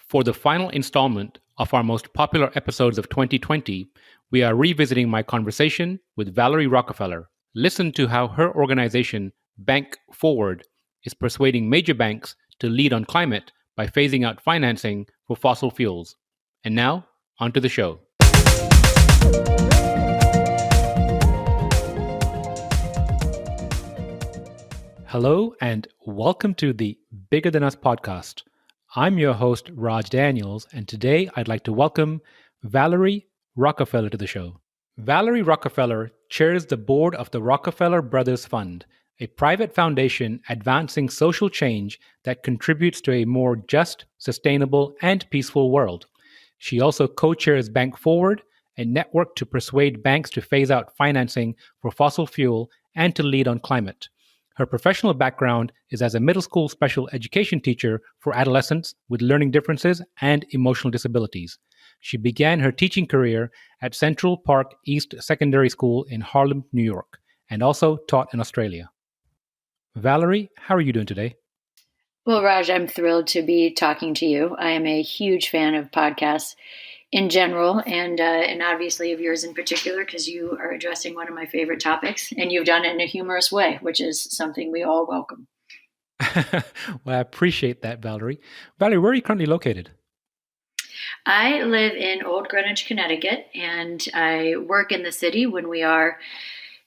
For the final installment of our most popular episodes of 2020, we are revisiting my conversation with Valerie Rockefeller. Listen to how her organization, BankFWD, is persuading major banks to lead on climate by phasing out financing for fossil fuels. And now, onto the show. Hello, and welcome to the Bigger Than Us podcast. I'm your host, Raj Daniels, and today I'd like to welcome Valerie Rockefeller to the show. Valerie Rockefeller chairs the board of the Rockefeller Brothers Fund, a private foundation advancing social change that contributes to a more just, sustainable, and peaceful world. She also co-chairs BankFWD, a network to persuade banks to phase out financing for fossil fuel and to lead on climate. Her professional background is as a middle school special education teacher for adolescents with learning differences and emotional disabilities. She began her teaching career at Central Park East Secondary School in Harlem, New York, and also taught in Australia. Valerie, how are you doing today? Well, Raj, I'm thrilled to be talking to you. I am a huge fan of podcasts in general, and obviously of yours in particular, because you are addressing one of my favorite topics, and you've done it in a humorous way, which is something we all welcome. Well, I appreciate that, Valerie. Valerie, where are you currently located? I live in Old Greenwich, Connecticut, and I work in the city when we are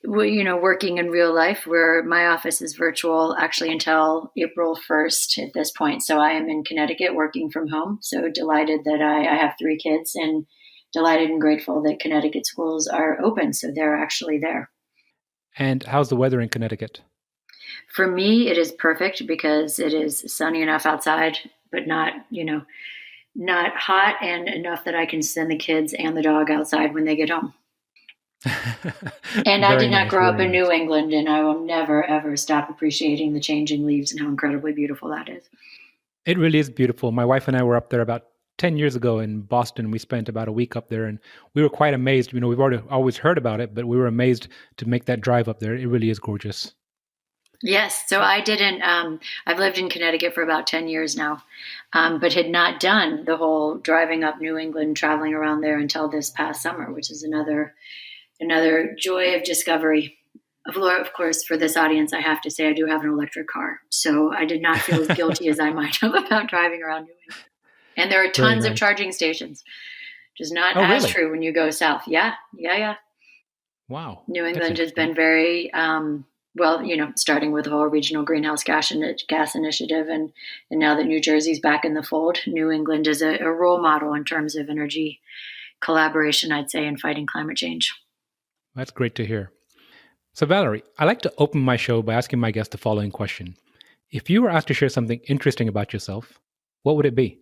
working in real life, where my office is virtual actually until April 1st at this point. So I am in Connecticut working from home. So delighted that I have 3 kids, and delighted and grateful that Connecticut schools are open. So they're actually there. And how's the weather in Connecticut? For me, it is perfect because it is sunny enough outside, but not hot, and enough that I can send the kids and the dog outside when they get home. And I did not grow up in New England, and I will never, ever stop appreciating the changing leaves and how incredibly beautiful that is. It really is beautiful. My wife and I were up there about 10 years ago in Boston. We spent about a week up there, and we were quite amazed. We've always heard about it, but we were amazed to make that drive up there. It really is gorgeous. Yes. So I didn't, I've lived in Connecticut for about 10 years now, but had not done the whole driving up New England, traveling around there until this past summer, which is another joy of discovery. Of course, for this audience, I have to say I do have an electric car, so I did not feel as guilty as I might have about driving around New England. And there are tons of charging stations, which is not as true when you go south. Yeah. Wow. New England has been very, starting with the whole regional greenhouse gas initiative, and now that New Jersey's back in the fold, New England is a role model in terms of energy collaboration, I'd say, in fighting climate change. That's great to hear. So, Valerie, I like to open my show by asking my guests the following question. If you were asked to share something interesting about yourself, what would it be?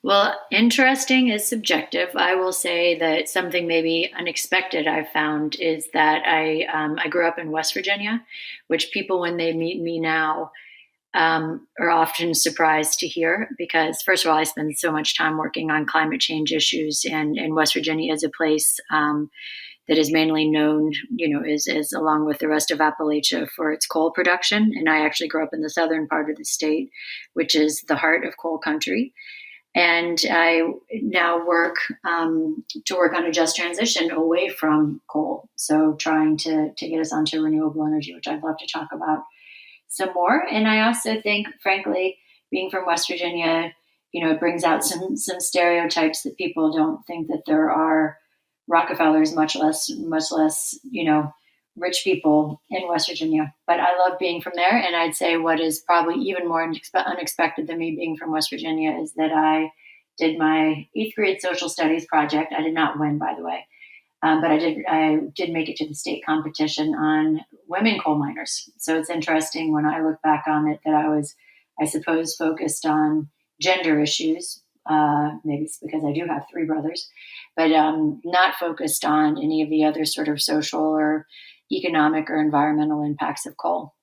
Well, interesting is subjective. I will say that something maybe unexpected I've found is that I grew up in West Virginia, which people, when they meet me now, are often surprised to hear, because first of all, I spend so much time working on climate change issues, and West Virginia is a place that is mainly known, is along with the rest of Appalachia for its coal production. And I actually grew up in the southern part of the state, which is the heart of coal country. And I now work on a just transition away from coal. So trying to get us onto renewable energy, which I'd love to talk about some more. And I also think, frankly, being from West Virginia, it brings out some stereotypes that people don't think that there are Rockefellers, much less, rich people in West Virginia. But I love being from there. And I'd say what is probably even more unexpected than me being from West Virginia is that I did my 8th grade social studies project. I did not win, by the way. But I did make it to the state competition on women coal miners. So it's interesting when I look back on it that I was, I suppose, focused on gender issues. Maybe it's because I do have 3 brothers, but not focused on any of the other sort of social or economic or environmental impacts of coal.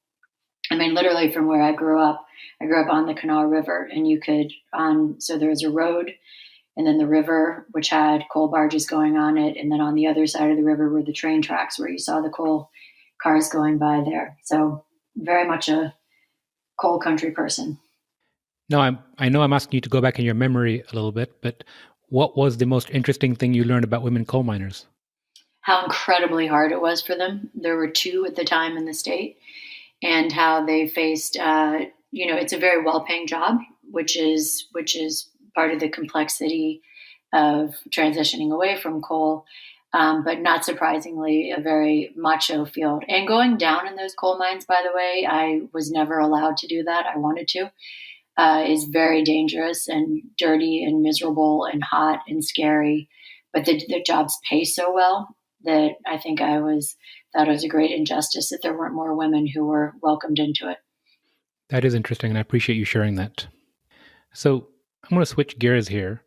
I mean, literally from where I grew up on the Kanawha River, and so there was a road, and then the river, which had coal barges going on it. And then on the other side of the river were the train tracks where you saw the coal cars going by there. So very much a coal country person. No, I know I'm asking you to go back in your memory a little bit, but what was the most interesting thing you learned about women coal miners? How incredibly hard it was for them. There were two at the time in the state, and how they faced. It's a very well-paying job, which is part of the complexity of transitioning away from coal. But not surprisingly, a very macho field. And going down in those coal mines, by the way, I was never allowed to do that. I wanted to. Is very dangerous and dirty and miserable and hot and scary. But the jobs pay so well that I think thought it was a great injustice that there weren't more women who were welcomed into it. That is interesting, and I appreciate you sharing that. So I'm going to switch gears here.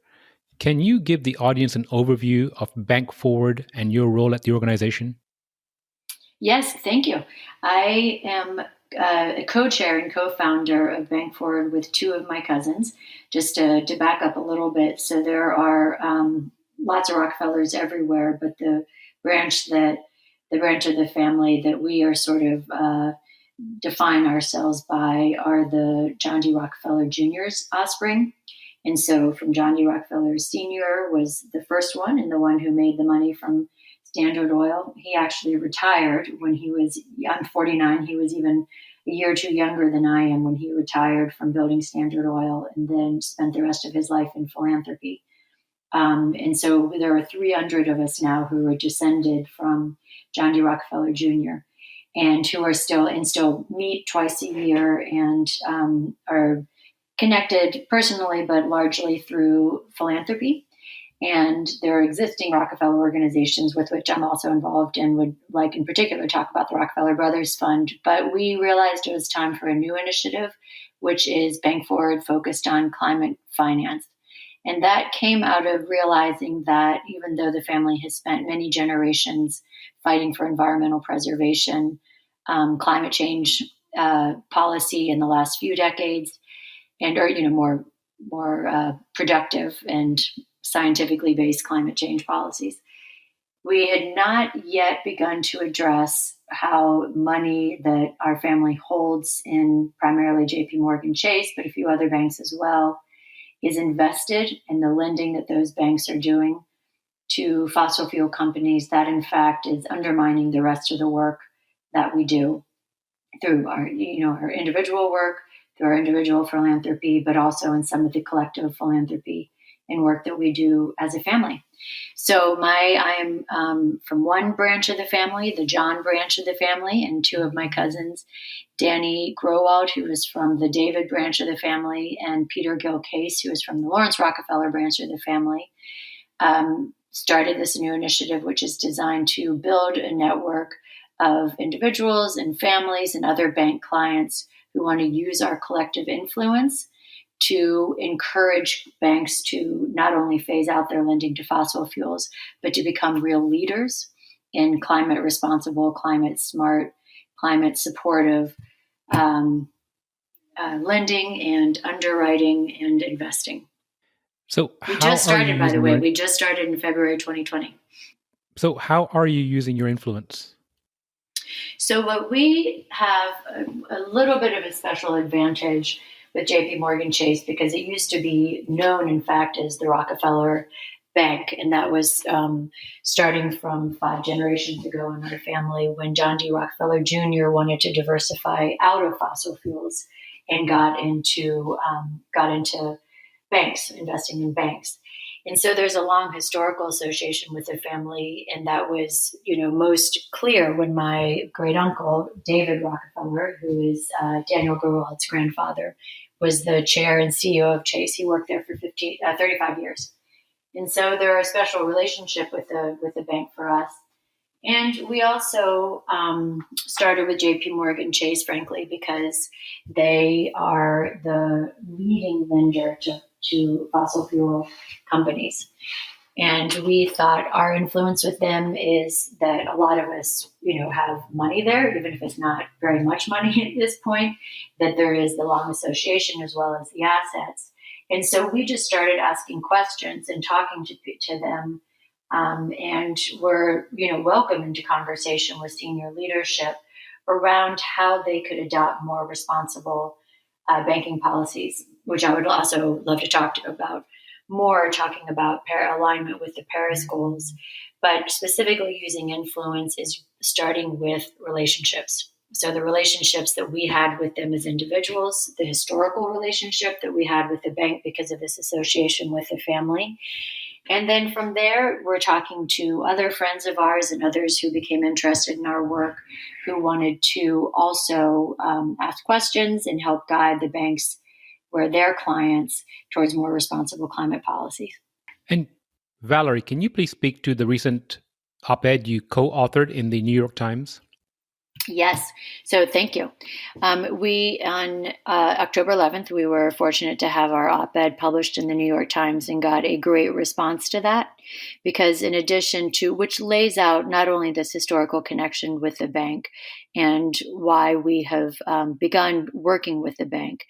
Can you give the audience an overview of Bank Forward and your role at the organization? Yes, thank you. I am a co-chair and co-founder of BankFWD with two of my cousins. Just to back up a little bit, so there are lots of Rockefellers everywhere, but the branch of the family that we are sort of define ourselves by are the John D. Rockefeller Jr.'s offspring. And so from John D. Rockefeller Sr. was the first one and the one who made the money from Standard Oil. He actually retired when I'm 49. He was even a year or two younger than I am when he retired from building Standard Oil and then spent the rest of his life in philanthropy. And so there are 300 of us now who are descended from John D. Rockefeller Jr. and who are still meet twice a year and are connected personally, but largely through philanthropy. And there are existing Rockefeller organizations with which I'm also involved and would like in particular talk about the Rockefeller Brothers Fund. But we realized it was time for a new initiative, which is Bank Forward focused on climate finance. And that came out of realizing that even though the family has spent many generations fighting for environmental preservation, climate change policy in the last few decades, and or more productive and scientifically based climate change policies. We had not yet begun to address how money that our family holds in primarily JP Morgan Chase, but a few other banks as well, is invested in the lending that those banks are doing to fossil fuel companies that in fact is undermining the rest of the work that we do through our individual work, through our individual philanthropy, but also in some of the collective philanthropy and work that we do as a family. So I am from one branch of the family, the John branch of the family, and two of my cousins, Danny Growald, who is from the David branch of the family, and Peter Gill Case, who is from the Lawrence Rockefeller branch of the family, started this new initiative, which is designed to build a network of individuals and families and other bank clients who want to use our collective influence to encourage banks to not only phase out their lending to fossil fuels, but to become real leaders in climate responsible, climate smart, climate supportive lending and underwriting and investing. So We how just are you started, by the using way. your We just started in February 2020. So how are you using your influence? So what we have a little bit of a special advantage with JP Morgan Chase because it used to be known, in fact, as the Rockefeller Bank. And that was starting from 5 generations ago in our family when John D. Rockefeller Jr. wanted to diversify out of fossil fuels and got into banks, investing in banks. And so there's a long historical association with the family, and that was, most clear when my great uncle David Rockefeller, who is Daniel Growald's grandfather, was the chair and CEO of Chase. He worked there for 35 years, and so they're a special relationship with the bank for us. And we also started with JP Morgan Chase, frankly, because they are the leading lender to fossil fuel companies. And we thought our influence with them is that a lot of us, have money there, even if it's not very much money at this point, that there is the long association as well as the assets. And so we just started asking questions and talking to them. And we're, welcome into conversation with senior leadership around how they could adopt more responsible banking policies. which I would also love to talk about more, talking about alignment with the Paris goals. But specifically using influence is starting with relationships. So the relationships that we had with them as individuals, the historical relationship that we had with the bank because of this association with the family. And then from there, we're talking to other friends of ours and others who became interested in our work, who wanted to also ask questions and help guide the banks where their clients towards more responsible climate policies. And Valerie, can you please speak to the recent op-ed you co-authored in the New York Times? Yes. So thank you. We, on October 11th, we were fortunate to have our op-ed published in the New York Times and got a great response to that because in addition to, which lays out not only this historical connection with the bank and why we have begun working with the bank,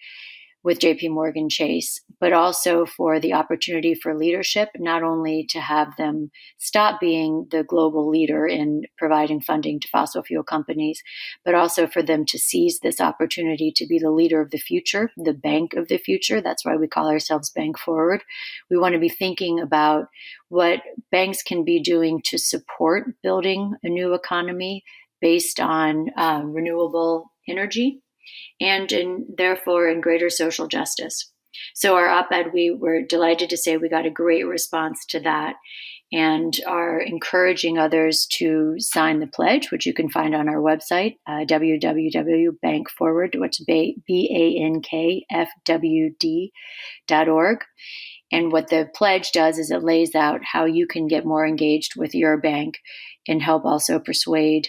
with JP Morgan Chase, but also for the opportunity for leadership, not only to have them stop being the global leader in providing funding to fossil fuel companies, but also for them to seize this opportunity to be the leader of the future, the bank of the future. That's why we call ourselves BankFWD. We want to be thinking about what banks can be doing to support building a new economy based on renewable energy and therefore in greater social justice. So our op-ed, we were delighted to say we got a great response to that and are encouraging others to sign the pledge, which you can find on our website, www.bankfwd, which is BankFWD.org. And what the pledge does is it lays out how you can get more engaged with your bank and help also persuade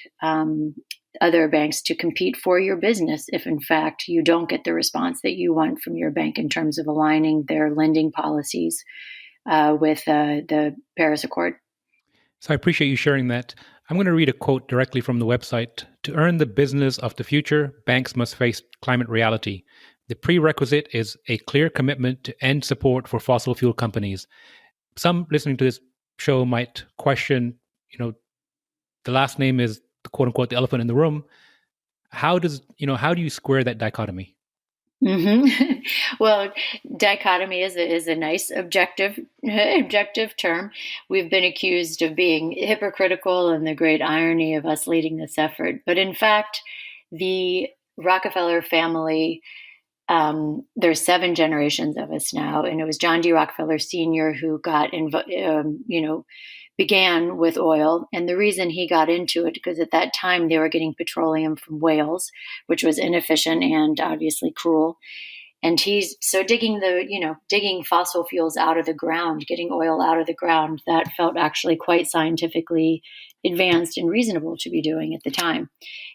other banks to compete for your business if, in fact, you don't get the response that you want from your bank in terms of aligning their lending policies with the Paris Accord. So I appreciate you sharing that. I'm going to read a quote directly from the website. To earn the business of the future, banks must face climate reality. The prerequisite is a clear commitment to end support for fossil fuel companies. Some listening to this show might question, the last name is the quote unquote the elephant in the room. How do you square that dichotomy? Mm-hmm. Well, dichotomy is a nice objective term. We've been accused of being hypocritical and the great irony of us leading this effort. But in fact, the Rockefeller family, there's 7 generations of us now, and it was John D. Rockefeller Sr. who began with oil. And the reason he got into it, because at that time they were getting petroleum from whales, which was inefficient and obviously cruel. And he's so digging fossil fuels out of the ground, getting oil out of the ground, that felt actually quite scientifically advanced and reasonable to be doing at the time.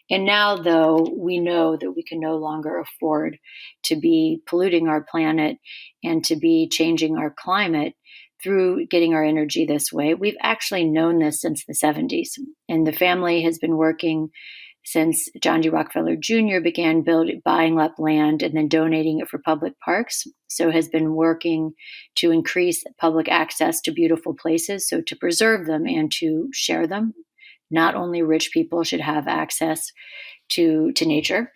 And now, though, we know that we can no longer afford to be polluting our planet and to be changing our climate through getting our energy this way. We've actually known this since the 70s. And the family has been working since John D. Rockefeller Jr. began buying up land and then donating it for public parks. So has been working to increase public access to beautiful places, so to preserve them and to share them. Not only rich people should have access to nature.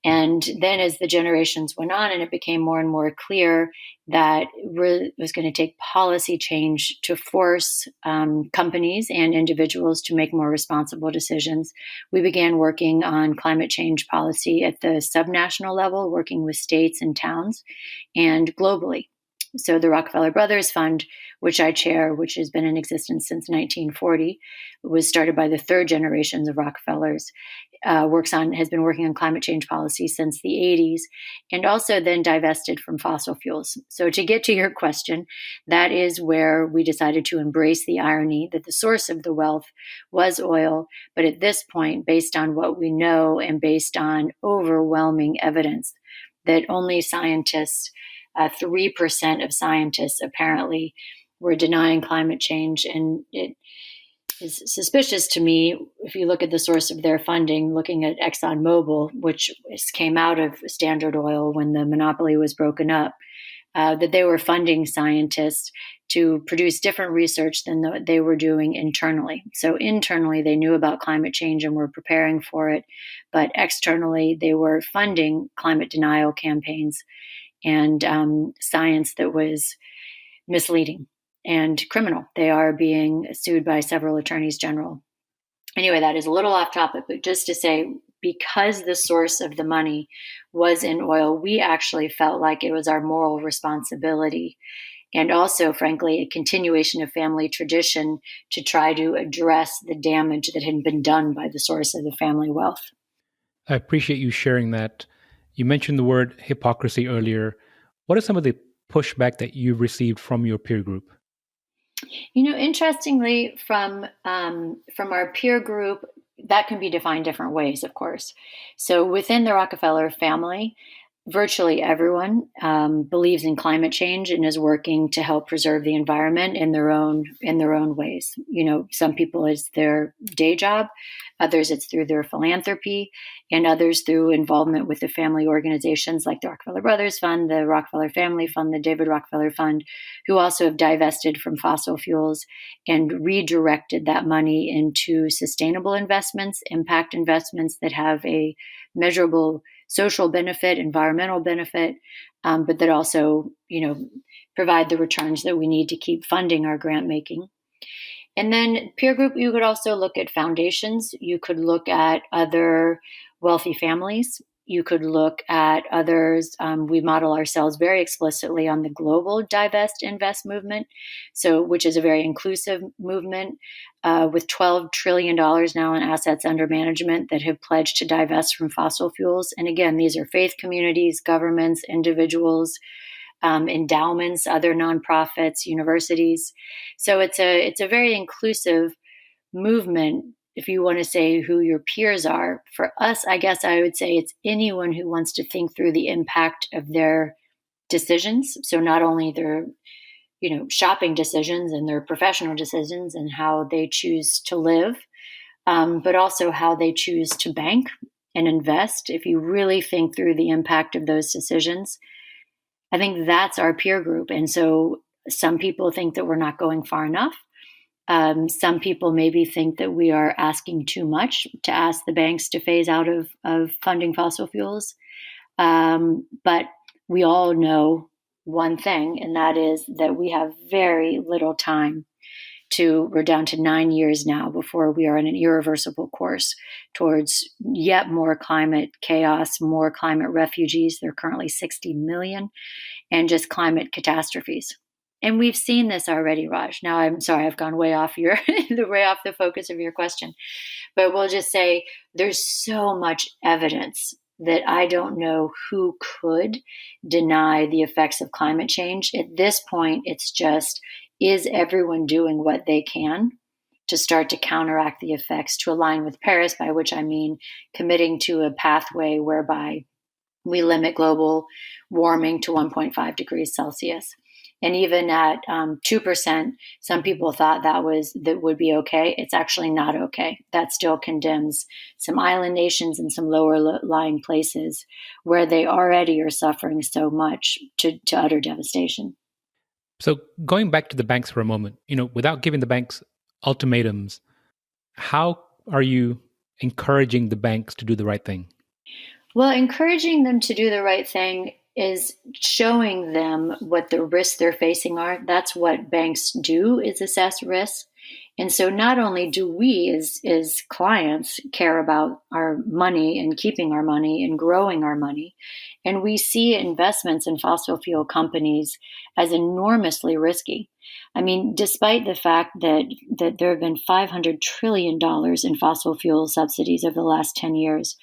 And then as the generations went on and it became more and more clear that it was going to take policy change to force companies and individuals to make more responsible decisions, we began working on climate change policy at the subnational level, working with states and towns and globally. So the Rockefeller Brothers Fund, which I chair, which has been in existence since 1940, was started by the 3rd generations of Rockefellers, has been working on climate change policy since the 80s, and also then divested from fossil fuels. So to get to your question, that is where we decided to embrace the irony that the source of the wealth was oil, but at this point, based on what we know and based on overwhelming evidence that only 3% of scientists apparently were denying climate change. And it is suspicious to me, if you look at the source of their funding, looking at ExxonMobil, which came out of Standard Oil when the monopoly was broken up, that they were funding scientists to produce different research than they were doing internally. So internally, they knew about climate change and were preparing for it. But externally, they were funding climate denial campaigns and science that was misleading and criminal. They are being sued by several attorneys general. Anyway, that is a little off topic, but just to say, because the source of the money was in oil, we actually felt like it was our moral responsibility, and also, frankly, a continuation of family tradition to try to address the damage that had been done by the source of the family wealth. I appreciate you sharing that. You mentioned the word hypocrisy earlier. What are some of the pushback that you've received from your peer group? Interestingly, from our peer group, that can be defined different ways, of course. So within the Rockefeller family, virtually everyone believes in climate change and is working to help preserve the environment in their own ways. Some people it's their day job, others it's through their philanthropy, and others through involvement with the family organizations like the Rockefeller Brothers Fund, the Rockefeller Family Fund, the David Rockefeller Fund, who also have divested from fossil fuels and redirected that money into sustainable investments, impact investments that have a measurable social benefit, environmental benefit, but that also, provide the returns that we need to keep funding our grant making. And then peer group, you could also look at foundations. You could look at other wealthy families. You could look at others. We model ourselves very explicitly on the global divest invest movement, which is a very inclusive movement with $12 trillion now in assets under management that have pledged to divest from fossil fuels. And again, these are faith communities, governments, individuals, endowments, other nonprofits, universities. So it's a very inclusive movement. If you want to say who your peers are, for us, I guess I would say it's anyone who wants to think through the impact of their decisions. So not only their shopping decisions and their professional decisions and how they choose to live, but also how they choose to bank and invest. If you really think through the impact of those decisions, I think that's our peer group. And so some people think that we're not going far enough. Some people maybe think that we are asking too much to ask the banks to phase out of funding fossil fuels. But we all know one thing, and that is that we have very little time. We're down to 9 years now before we are on an irreversible course towards yet more climate chaos, more climate refugees. There are currently 60 million, and just climate catastrophes. And we've seen this already, Raj. Now, I'm sorry, I've gone way off way off the focus of your question. But we'll just say there's so much evidence that I don't know who could deny the effects of climate change. At this point, it's just, is everyone doing what they can to start to counteract the effects, to align with Paris, by which I mean committing to a pathway whereby we limit global warming to 1.5 degrees Celsius. And even at 2%, some people thought that would be okay. It's actually not okay. That still condemns some island nations and some lower lying places where they already are suffering so much to utter devastation. So going back to the banks for a moment, without giving the banks ultimatums, how are you encouraging the banks to do the right thing? Well, encouraging them to do the right thing is showing them what the risks they're facing are. That's what banks do, is assess risk. And so not only do we as clients care about our money and keeping our money and growing our money, and we see investments in fossil fuel companies as enormously risky. I mean, despite the fact that there have been $500 trillion in fossil fuel subsidies over the last 10 years,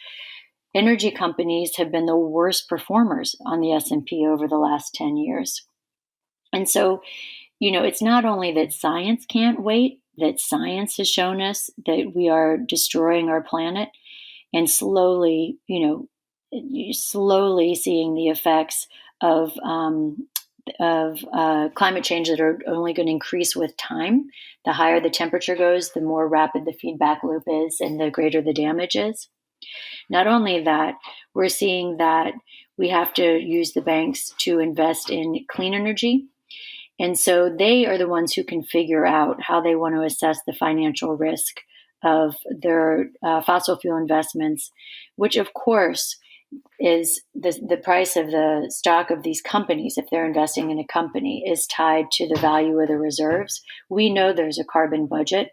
energy companies have been the worst performers on the S&P over the last 10 years. And so, it's not only that science can't wait, that science has shown us that we are destroying our planet and slowly seeing the effects of climate change that are only going to increase with time. The higher the temperature goes, the more rapid the feedback loop is and the greater the damage is. Not only that, we're seeing that we have to use the banks to invest in clean energy. And so they are the ones who can figure out how they want to assess the financial risk of their fossil fuel investments, which of course is the price of the stock of these companies, if they're investing in a company, is tied to the value of the reserves. We know there's a carbon budget.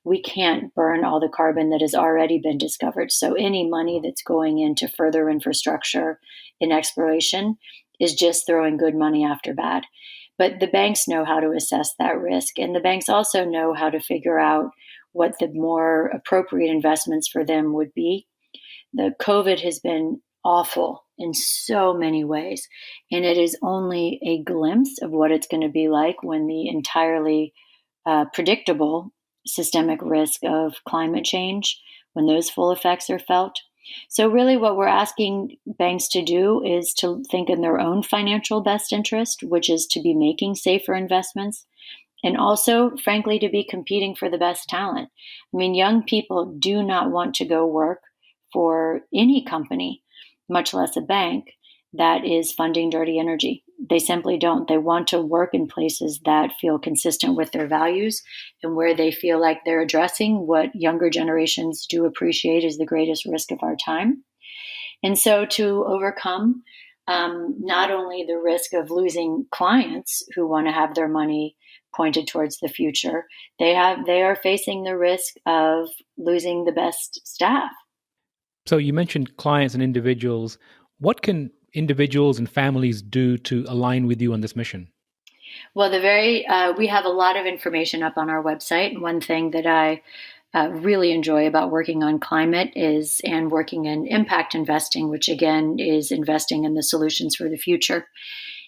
We can't burn all the carbon that has already been discovered. So any money that's going into further infrastructure in exploration is just throwing good money after bad. But the banks know how to assess that risk. And the banks also know how to figure out what the more appropriate investments for them would be. The COVID has been awful in so many ways, and it is only a glimpse of what it's going to be like when the entirely predictable systemic risk of climate change, when those full effects are felt. So really what we're asking banks to do is to think in their own financial best interest, which is to be making safer investments, and also, frankly, to be competing for the best talent. I mean, young people do not want to go work for any company, much less a bank, that is funding dirty energy. They simply don't. They want to work in places that feel consistent with their values and where they feel like they're addressing what younger generations do appreciate is the greatest risk of our time. And so to overcome not only the risk of losing clients who want to have their money pointed towards the future, they are facing the risk of losing the best staff. So you mentioned clients and individuals. What can individuals and families do to align with you on this mission? Well, we have a lot of information up on our website. One thing that I really enjoy about working on climate and working in impact investing, which again is investing in the solutions for the future,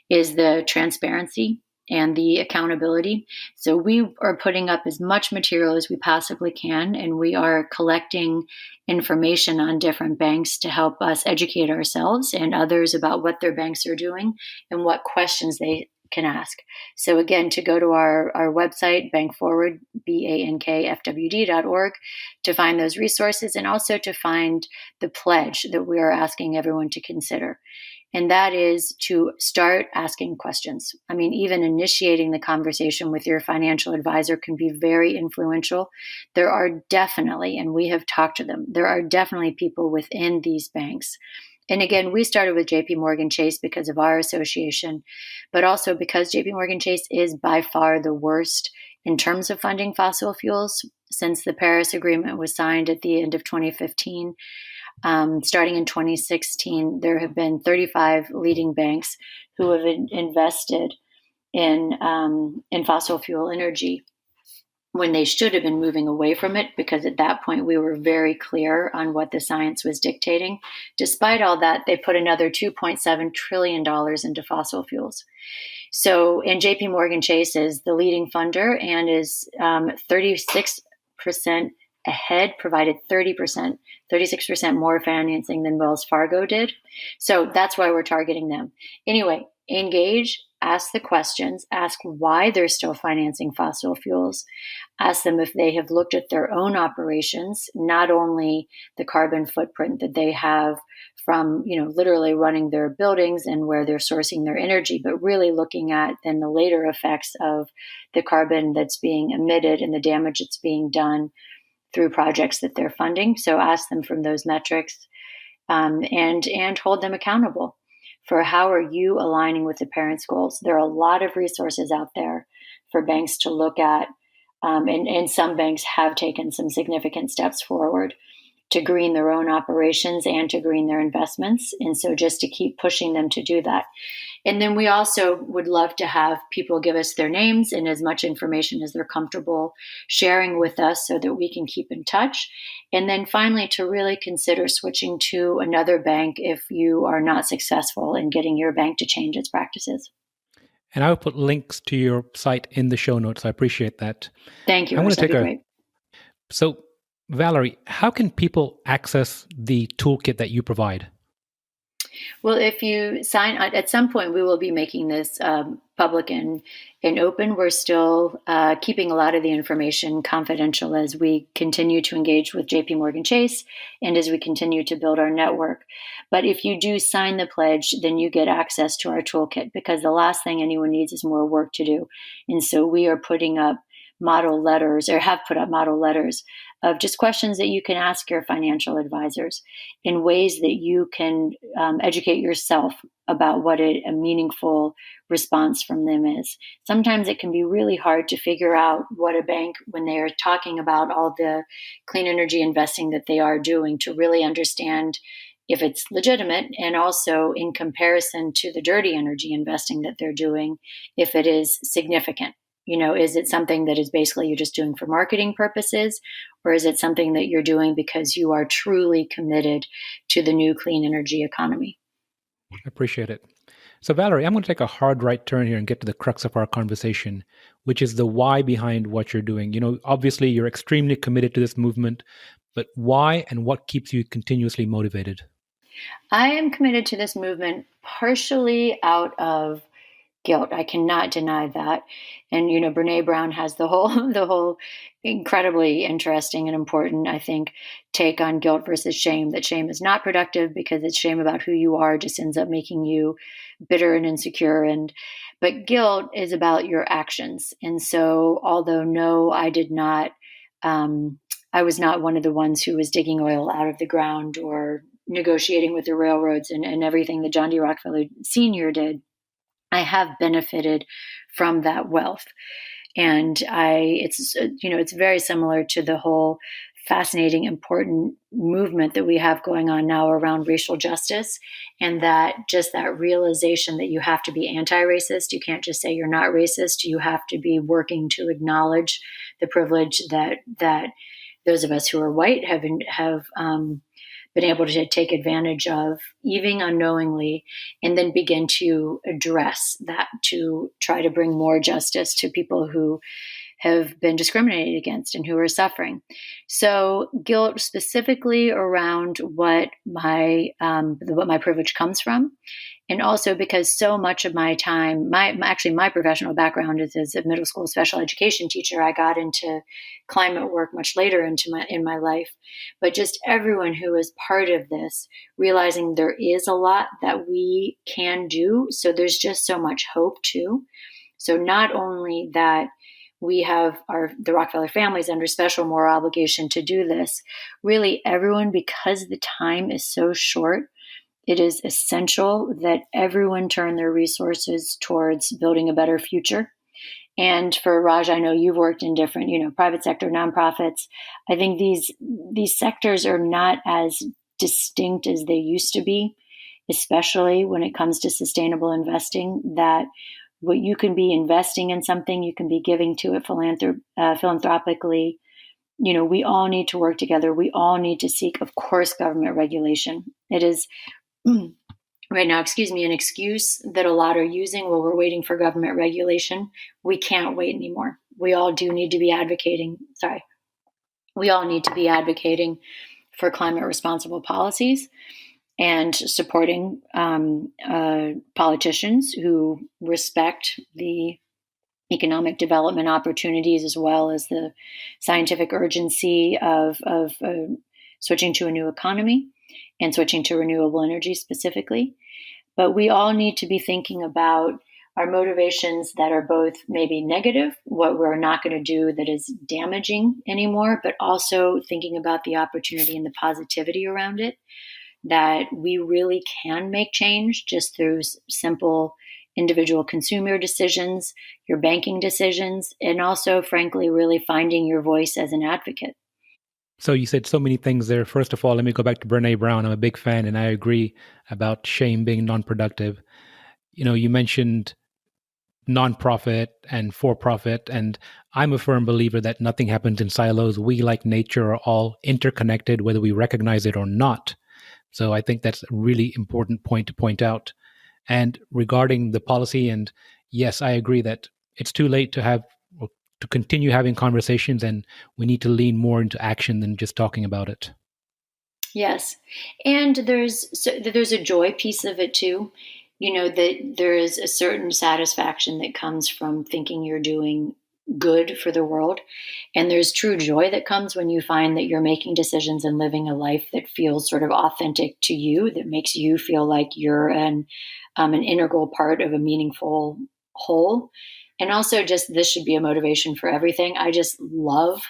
is the transparency and the accountability. So we are putting up as much material as we possibly can, and we are collecting information on different banks to help us educate ourselves and others about what their banks are doing and what questions they can ask. So again, to go to our website, BankFWD, BankFWD.org, to find those resources and also to find the pledge that we are asking everyone to consider. And that is to start asking questions. I mean, even initiating the conversation with your financial advisor can be very influential. There are definitely, and we have talked to them, there are definitely people within these banks. And again, we started with JP Morgan Chase because of our association, but also because JP Morgan Chase is by far the worst in terms of funding fossil fuels. Since the Paris Agreement was signed at the end of 2015, starting in 2016, there have been 35 leading banks who have invested in fossil fuel energy when they should have been moving away from it, because at that point we were very clear on what the science was dictating. Despite all that, they put another $2.7 trillion into fossil fuels. So, and JP Morgan Chase is the leading funder and is 36% ahead, provided 36% more financing than Wells Fargo did. So that's why we're targeting them. Anyway, engage, ask the questions, ask why they're still financing fossil fuels, ask them if they have looked at their own operations, not only the carbon footprint that they have from, literally running their buildings and where they're sourcing their energy, but really looking at then the later effects of the carbon that's being emitted and the damage that's being done through projects that they're funding. So ask them from those metrics, and hold them accountable for how are you aligning with the parents' goals. There are a lot of resources out there for banks to look at, and some banks have taken some significant steps forward to green their own operations and to green their investments. And so just to keep pushing them to do that. And then we also would love to have people give us their names and as much information as they're comfortable sharing with us so that we can keep in touch. And then finally, to really consider switching to another bank if you are not successful in getting your bank to change its practices. And I will put links to your site in the show notes. I appreciate that. Thank you. I'm going to That'd be great. So, Valerie, how can people access the toolkit that you provide? Well, if you sign, at some point, we will be making this public and open. We're still keeping a lot of the information confidential as we continue to engage with JP Morgan Chase and as we continue to build our network. But if you do sign the pledge, then you get access to our toolkit, because the last thing anyone needs is more work to do. And so we are putting up model letters, or have put up model letters of just questions that you can ask your financial advisors in ways that you can educate yourself about what a meaningful response from them is. Sometimes it can be really hard to figure out what a bank, when they are talking about all the clean energy investing that they are doing, to really understand if it's legitimate, and also in comparison to the dirty energy investing that they're doing, if it is significant. Is it something that is basically you're just doing for marketing purposes, or is it something that you're doing because you are truly committed to the new clean energy economy? I appreciate it. So, Valerie, I'm going to take a hard right turn here and get to the crux of our conversation, which is the why behind what you're doing. Obviously, you're extremely committed to this movement, but why and what keeps you continuously motivated? I am committed to this movement partially out of guilt. I cannot deny that. And Brene Brown has the whole the whole incredibly interesting and important, I think, take on guilt versus shame. That shame is not productive because it's shame about who you are just ends up making you bitter and insecure. But guilt is about your actions. And so, although no, I did not. I was not one of the ones who was digging oil out of the ground or negotiating with the railroads and everything that John D. Rockefeller Sr. did. I have benefited from that wealth. And it's very similar to the whole fascinating, important movement that we have going on now around racial justice, and that just that realization that you have to be anti-racist. You can't just say you're not racist. You have to be working to acknowledge the privilege that those of us who are white have been able to take advantage of, even unknowingly, and then begin to address that, to try to bring more justice to people who have been discriminated against and who are suffering. So guilt specifically around what my privilege comes from. And also because so much of my time, my professional background is as a middle school special education teacher. I got into climate work much later in my life. But just everyone who is part of this, realizing there is a lot that we can do. So there's just so much hope too. So not only that we have the Rockefeller families under special moral obligation to do this, really everyone, because the time is so short, it is essential that everyone turn their resources towards building a better future. And for Raj, I know you've worked in different, private sector, nonprofits. I think these sectors are not as distinct as they used to be, especially when it comes to sustainable investing. That what you can be investing in something, you can be giving to it philanthropically. We all need to work together. We all need to seek, of course, government regulation. It is right now, an excuse that a lot are using while we're waiting for government regulation. We can't wait anymore. We all need to be advocating for climate responsible policies and supporting politicians who respect the economic development opportunities as well as the scientific urgency of switching to a new economy and switching to renewable energy specifically. But we all need to be thinking about our motivations that are both maybe negative, what we're not going to do that is damaging anymore, but also thinking about the opportunity and the positivity around it, that we really can make change just through simple individual consumer decisions, your banking decisions, and also, frankly, really finding your voice as an advocate. So you said so many things there. First of all, let me go back to Brene Brown. I'm a big fan, and I agree about shame being non-productive. You mentioned nonprofit and for-profit, and I'm a firm believer that nothing happens in silos. We, like nature, are all interconnected, whether we recognize it or not. So I think that's a really important point to point out. And regarding the policy, and yes, I agree that it's too late to continue having conversations, and we need to lean more into action than just talking about it. Yes. And there's a joy piece of it too. That there is a certain satisfaction that comes from thinking you're doing good for the world. And there's true joy that comes when you find that you're making decisions and living a life that feels sort of authentic to you, that makes you feel like you're an integral part of a meaningful whole. And also just this should be a motivation for everything. I just love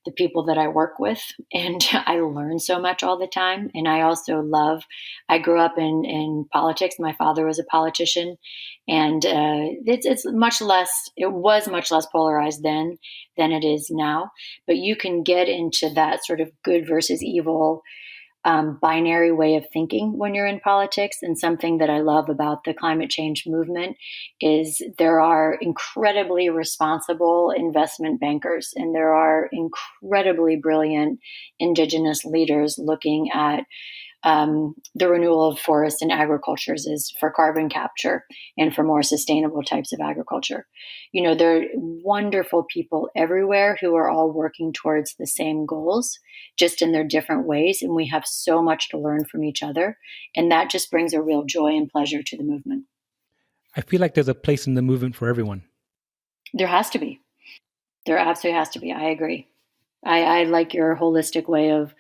the people that I work with, and I learn so much all the time. And I grew up in politics. My father was a politician, and it was much less polarized then than it is now. But you can get into that sort of good versus evil binary way of thinking when you're in politics. And something that I love about the climate change movement is there are incredibly responsible investment bankers, and there are incredibly brilliant indigenous leaders looking at the renewal of forests and agricultures is for carbon capture and for more sustainable types of agriculture. There are wonderful people everywhere who are all working towards the same goals, just in their different ways. And we have so much to learn from each other. And that just brings a real joy and pleasure to the movement. I feel like there's a place in the movement for everyone. There has to be. There absolutely has to be. I agree. I like your holistic way of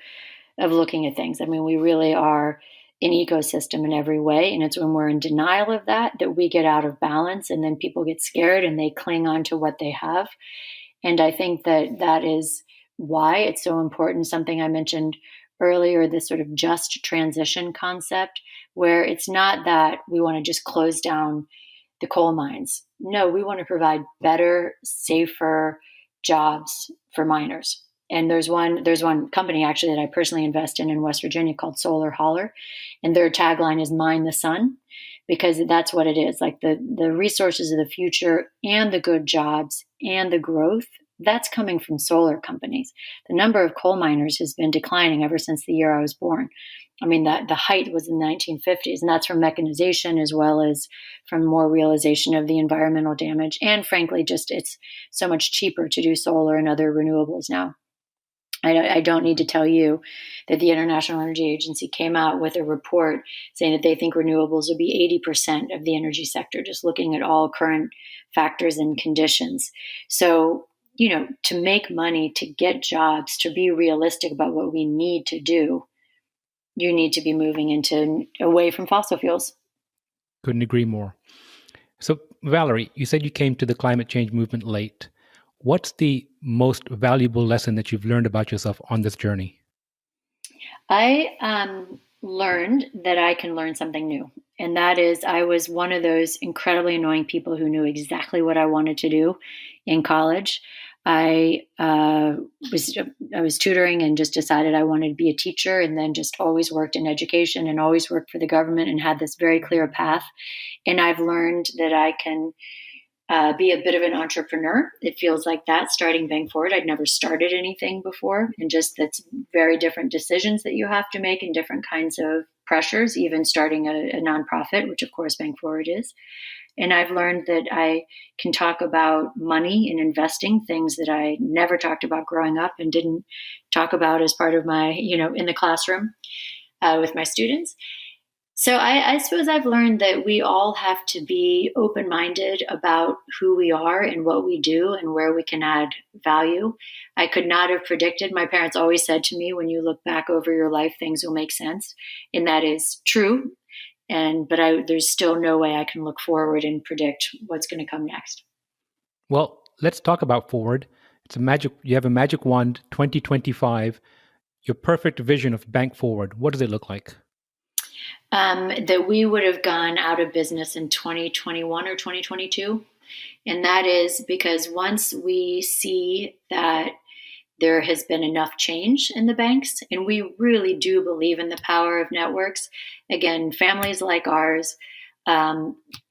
looking at things. I mean, we really are an ecosystem in every way. And it's when we're in denial of that we get out of balance, and then people get scared and they cling on to what they have. And I think that is why it's so important. Something I mentioned earlier, this sort of just transition concept, where it's not that we want to just close down the coal mines. No, we want to provide better, safer jobs for miners. And there's one company actually that I personally invest in West Virginia called Solar Holler, and their tagline is "Mine the Sun," because that's what it is. Like the resources of the future and the good jobs and the growth, that's coming from solar companies. The number of coal miners has been declining ever since the year I was born. I mean, the height was in the 1950s, and that's from mechanization as well as from more realization of the environmental damage. And frankly, just it's so much cheaper to do solar and other renewables now. I don't need to tell you that the International Energy Agency came out with a report saying that they think renewables will be 80% of the energy sector, just looking at all current factors and conditions. So, to make money, to get jobs, to be realistic about what we need to do, you need to be moving away from fossil fuels. Couldn't agree more. So, Valerie, you said you came to the climate change movement late. What's the most valuable lesson that you've learned about yourself on this journey? I learned that I can learn something new. And that is, I was one of those incredibly annoying people who knew exactly what I wanted to do in college. I was tutoring and just decided I wanted to be a teacher, and then just always worked in education and always worked for the government and had this very clear path. And I've learned that I can be a bit of an entrepreneur. It feels like that starting BankFWD. I'd never started anything before, and just that's very different decisions that you have to make and different kinds of pressures, even starting a nonprofit, which of course BankFWD is. And I've learned that I can talk about money and investing, things that I never talked about growing up and didn't talk about as part of my, in the classroom with my students. So I suppose I've learned that we all have to be open-minded about who we are and what we do and where we can add value. I could not have predicted. My parents always said to me, when you look back over your life, things will make sense. And that is true. But there's still no way I can look forward and predict what's going to come next. Well, let's talk about forward. You have a magic wand, 2025, your perfect vision of BankFWD. What does it look like? That we would have gone out of business in 2021 or 2022. And that is because once we see that there has been enough change in the banks, and we really do believe in the power of networks. Again, families like ours,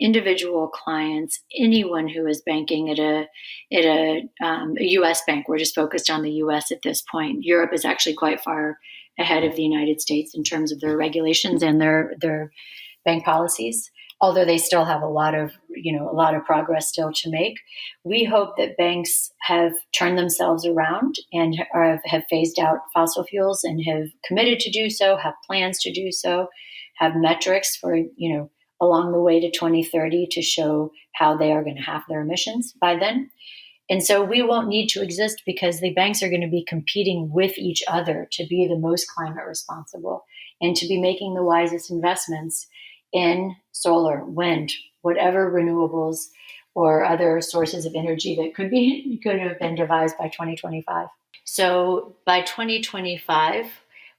individual clients, anyone who is banking at a U.S. bank. We're just focused on the U.S. at this point. Europe is actually quite far ahead of the United States in terms of their regulations and their bank policies, although they still have a lot of progress still to make. We hope that banks have turned themselves around and have phased out fossil fuels and have committed to do so, have plans to do so, have metrics for, along the way to 2030 to show how they are going to halve their emissions by then. And so we won't need to exist because the banks are going to be competing with each other to be the most climate responsible and to be making the wisest investments in solar, wind, whatever renewables or other sources of energy that could have been devised by 2025. So by 2025,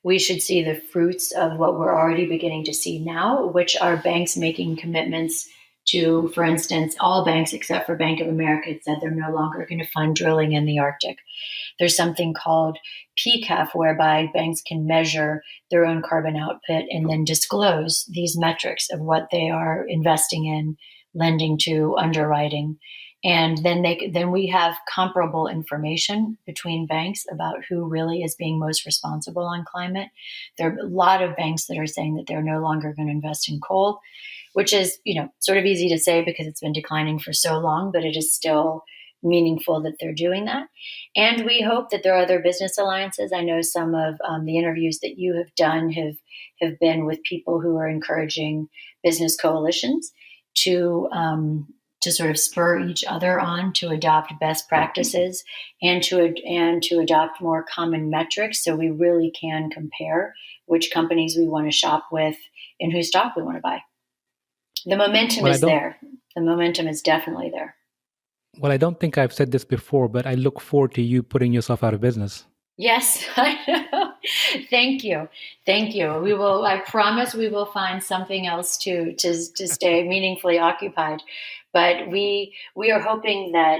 we should see the fruits of what we're already beginning to see now, which are banks making commitments to, for instance, all banks except for Bank of America said they're no longer going to fund drilling in the Arctic. There's something called PCAF, whereby banks can measure their own carbon output and then disclose these metrics of what they are investing in, lending to, underwriting. And then we have comparable information between banks about who really is being most responsible on climate. There are a lot of banks that are saying that they're no longer going to invest in coal, which is, sort of easy to say because it's been declining for so long, but it is still meaningful that they're doing that. And we hope that there are other business alliances. I know some of the interviews that you have done have been with people who are encouraging business coalitions to sort of spur each other on to adopt best practices and to adopt more common metrics, so we really can compare which companies we want to shop with and whose stock we want to buy. The momentum is there. The momentum is definitely there. Well, I don't think I've said this before, but I look forward to you putting yourself out of business. Yes, I know. Thank you. We will. I promise we will find something else to stay meaningfully occupied. But we are hoping that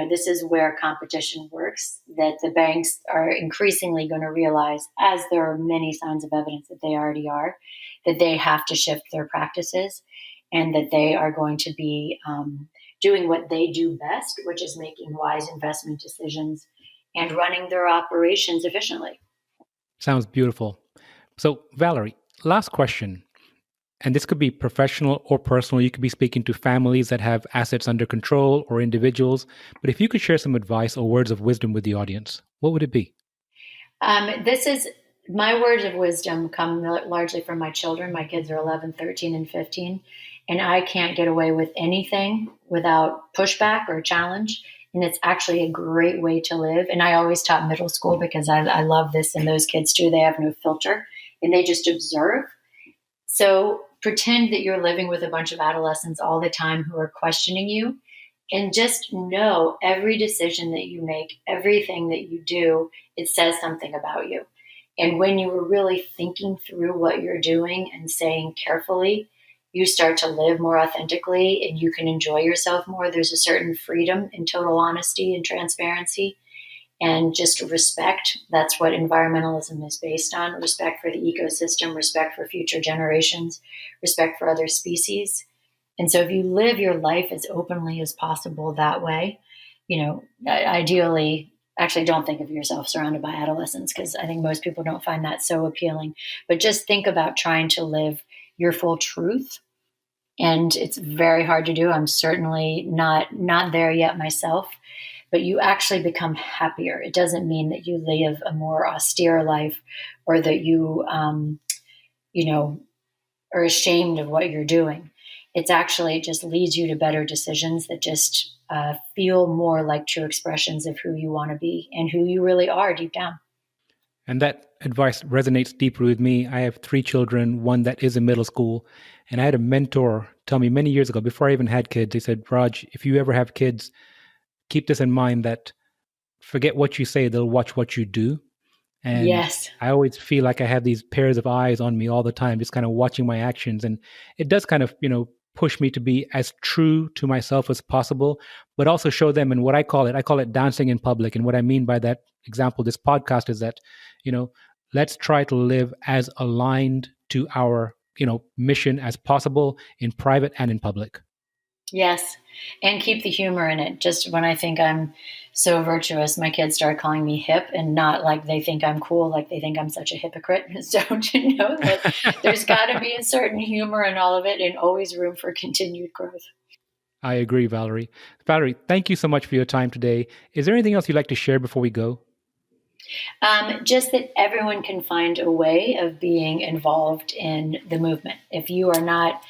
this is where competition works. That the banks are increasingly going to realize, as there are many signs of evidence that they already are, that they have to shift their practices, and that they are going to be doing what they do best, which is making wise investment decisions and running their operations efficiently. Sounds beautiful. So, Valerie, last question. And this could be professional or personal. You could be speaking to families that have assets under control or individuals. But if you could share some advice or words of wisdom with the audience, what would it be? This is my words of wisdom come largely from my children. My kids are 11, 13, and 15. And I can't get away with anything without pushback or challenge. And it's actually a great way to live. And I always taught middle school because I love this. And those kids too, they have no filter and they just observe. So pretend that you're living with a bunch of adolescents all the time who are questioning you. And just know every decision that you make, everything that you do, it says something about you. And when you are really thinking through what you're doing and saying carefully, you start to live more authentically and you can enjoy yourself more. There's a certain freedom in total honesty and transparency and just respect. That's what environmentalism is based on. Respect for the ecosystem, respect for future generations, respect for other species. And so if you live your life as openly as possible that way, ideally, actually don't think of yourself surrounded by adolescents because I think most people don't find that so appealing. But just think about trying to live your full truth. And it's very hard to do. I'm certainly not there yet myself, but you actually become happier. It doesn't mean that you live a more austere life or that you, are ashamed of what you're doing. It's actually, it just leads you to better decisions that just feel more like true expressions of who you want to be and who you really are deep down. And that advice resonates deeply with me. I have 3 children, one that is in middle school. And I had a mentor tell me many years ago, before I even had kids, he said, Raj, if you ever have kids, keep this in mind that forget what you say, they'll watch what you do. And yes. I always feel like I have these pairs of eyes on me all the time, just kind of watching my actions. And it does kind of, push me to be as true to myself as possible, but also show them. And what I call it dancing in public. And what I mean by that example, this podcast is that, let's try to live as aligned to our, mission as possible in private and in public. Yes. And keep the humor in it. Just when I think I'm so virtuous, my kids start calling me hip, and not like they think I'm cool, like they think I'm such a hypocrite. So, that there's got to be a certain humor in all of it and always room for continued growth. I agree, Valerie. Valerie, thank you so much for your time today. Is there anything else you'd like to share before we go? Just that everyone can find a way of being involved in the movement. If you are not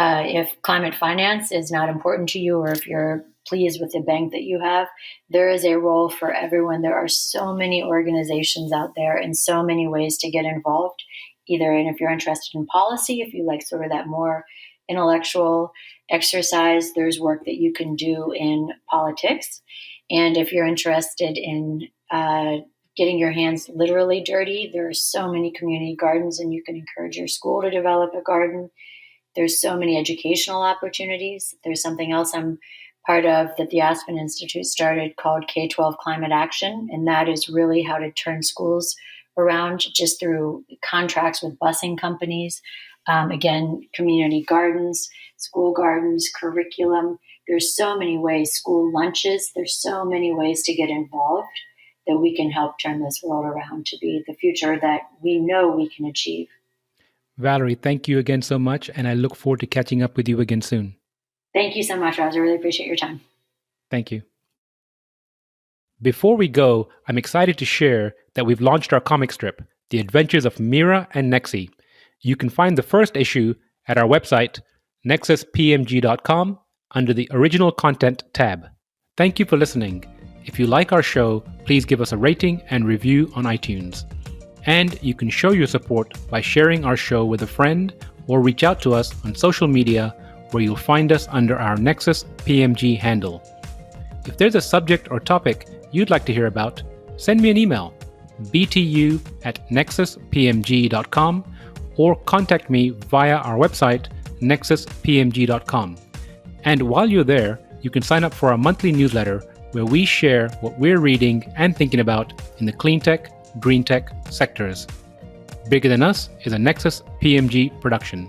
if climate finance is not important to you, or if you're pleased with the bank that you have, there is a role for everyone. There are so many organizations out there and so many ways to get involved, either. And if you're interested in policy, if you like sort of that more intellectual exercise. There's work that you can do in politics. And if you're interested in getting your hands literally dirty, there are so many community gardens, and you can encourage your school to develop a garden. There's so many educational opportunities. There's something else I'm part of that the Aspen Institute started called K-12 Climate Action, and that is really how to turn schools around just through contracts with busing companies. Again, community gardens, school gardens, curriculum. There's so many ways, school lunches. There's so many ways to get involved that we can help turn this world around to be the future that we know we can achieve. Valerie, thank you again so much, and I look forward to catching up with you again soon. Thank you so much, Roz. I really appreciate your time. Thank you. Before we go, I'm excited to share that we've launched our comic strip, The Adventures of Mira and Nexi. You can find the first issue at our website, nexuspmg.com, under the Original Content tab. Thank you for listening. If you like our show, please give us a rating and review on iTunes. And you can show your support by sharing our show with a friend or reach out to us on social media, where you'll find us under our Nexus PMG handle. If there's a subject or topic you'd like to hear about, send me an email, btu@nexuspmg.com, or contact me via our website, nexuspmg.com. And while you're there, you can sign up for our monthly newsletter, where we share what we're reading and thinking about in the clean tech, green tech sectors. Bigger Than Us is a Nexus PMG production.